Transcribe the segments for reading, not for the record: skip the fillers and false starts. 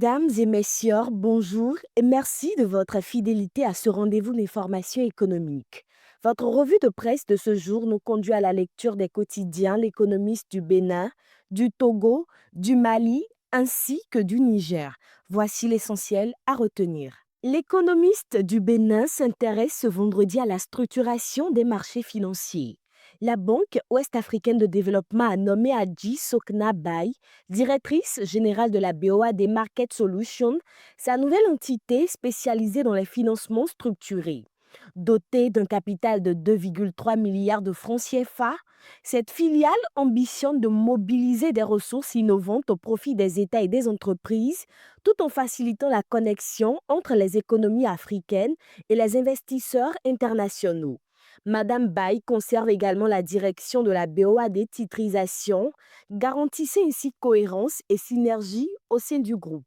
Mesdames et messieurs, bonjour et merci de votre fidélité à ce rendez-vous d'information économique. Votre revue de presse de ce jour nous conduit à la lecture des quotidiens L'Économiste du Bénin, du Togo, du Mali ainsi que du Niger. Voici l'essentiel à retenir. L'Économiste du Bénin s'intéresse ce vendredi à la structuration des marchés financiers. La Banque ouest-africaine de développement a nommé Adji Sokna Bay, directrice générale de la BOAD Market Solutions, sa nouvelle entité spécialisée dans les financements structurés. Dotée d'un capital de 2,3 milliards de francs CFA, cette filiale ambitionne de mobiliser des ressources innovantes au profit des États et des entreprises, tout en facilitant la connexion entre les économies africaines et les investisseurs internationaux. Madame Bay conserve également la direction de la BOAD Titrisation, garantissant ainsi cohérence et synergie au sein du groupe.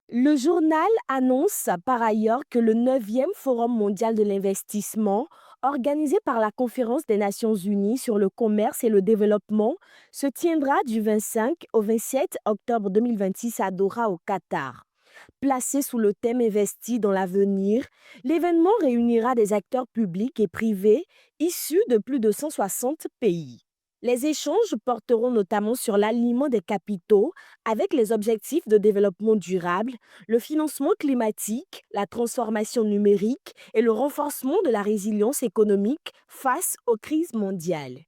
Le journal annonce par ailleurs que le 9e Forum mondial de l'investissement, organisé par la Conférence des Nations unies sur le commerce et le développement, se tiendra du 25 au 27 octobre 2026 à Doha au Qatar. Placé sous le thème Investi dans l'avenir, l'événement réunira des acteurs publics et privés issus de plus de 160 pays. Les échanges porteront notamment sur l'alignement des capitaux avec les objectifs de développement durable, le financement climatique, la transformation numérique et le renforcement de la résilience économique face aux crises mondiales.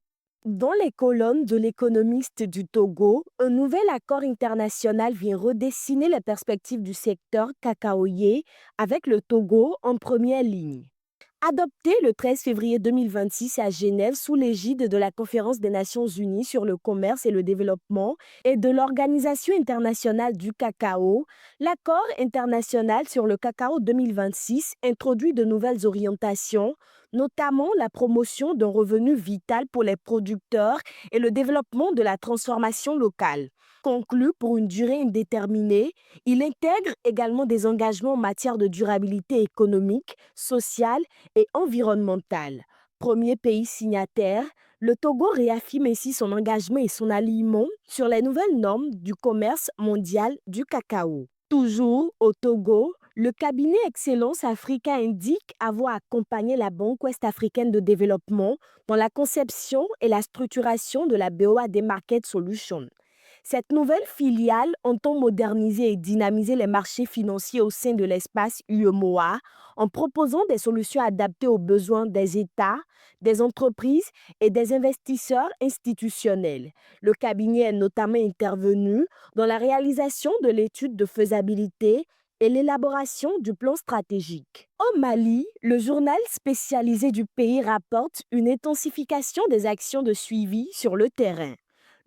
Dans les colonnes de l'Économiste du Togo, un nouvel accord international vient redessiner les perspectives du secteur cacaoyer avec le Togo en première ligne. Adopté le 13 février 2026 à Genève sous l'égide de la Conférence des Nations unies sur le commerce et le développement et de l'Organisation internationale du cacao, l'accord international sur le cacao 2026 introduit de nouvelles orientations, notamment la promotion d'un revenu vital pour les producteurs et le développement de la transformation locale. Conclu pour une durée indéterminée, il intègre également des engagements en matière de durabilité économique, sociale et environnementale. Premier pays signataire, le Togo réaffirme ainsi son engagement et son alignement sur les nouvelles normes du commerce mondial du cacao. Toujours au Togo, le cabinet Excellence Africa indique avoir accompagné la Banque ouest-africaine de développement dans la conception et la structuration de la BOAD Market Solutions. Cette nouvelle filiale entend moderniser et dynamiser les marchés financiers au sein de l'espace UEMOA en proposant des solutions adaptées aux besoins des États, des entreprises et des investisseurs institutionnels. Le cabinet est notamment intervenu dans la réalisation de l'étude de faisabilité et l'élaboration du plan stratégique. Au Mali, le journal spécialisé du pays rapporte une intensification des actions de suivi sur le terrain.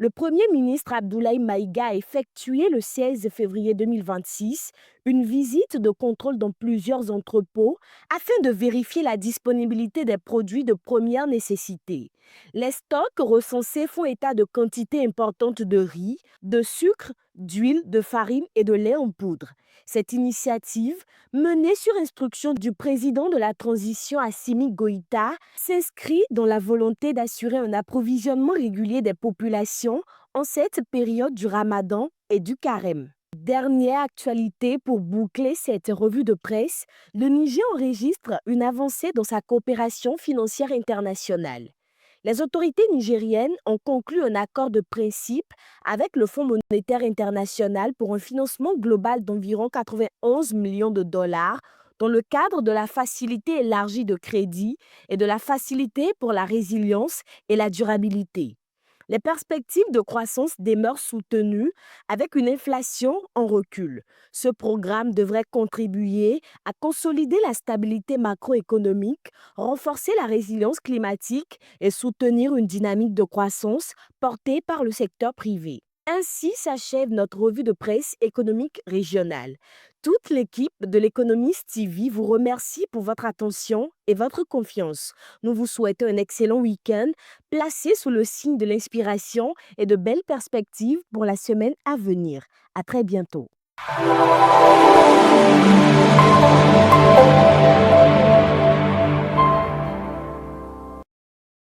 Le Premier ministre Abdoulaye Maïga a effectué le 16 février 2026 une visite de contrôle dans plusieurs entrepôts afin de vérifier la disponibilité des produits de première nécessité. Les stocks recensés font état de quantités importantes de riz, de sucre, d'huile, de farine et de lait en poudre. Cette initiative, menée sur instruction du président de la transition Assimi Goïta, s'inscrit dans la volonté d'assurer un approvisionnement régulier des populations en cette période du Ramadan et du Carême. Dernière actualité pour boucler cette revue de presse, le Niger enregistre une avancée dans sa coopération financière internationale. Les autorités nigériennes ont conclu un accord de principe avec le Fonds monétaire international pour un financement global d'environ 91 millions de dollars dans le cadre de la facilité élargie de crédit et de la facilité pour la résilience et la durabilité. Les perspectives de croissance demeurent soutenues avec une inflation en recul. Ce programme devrait contribuer à consolider la stabilité macroéconomique, renforcer la résilience climatique et soutenir une dynamique de croissance portée par le secteur privé. Ainsi s'achève notre revue de presse économique régionale. Toute l'équipe de l'Économiste TV vous remercie pour votre attention et votre confiance. Nous vous souhaitons un excellent week-end, placé sous le signe de l'inspiration et de belles perspectives pour la semaine à venir. À très bientôt.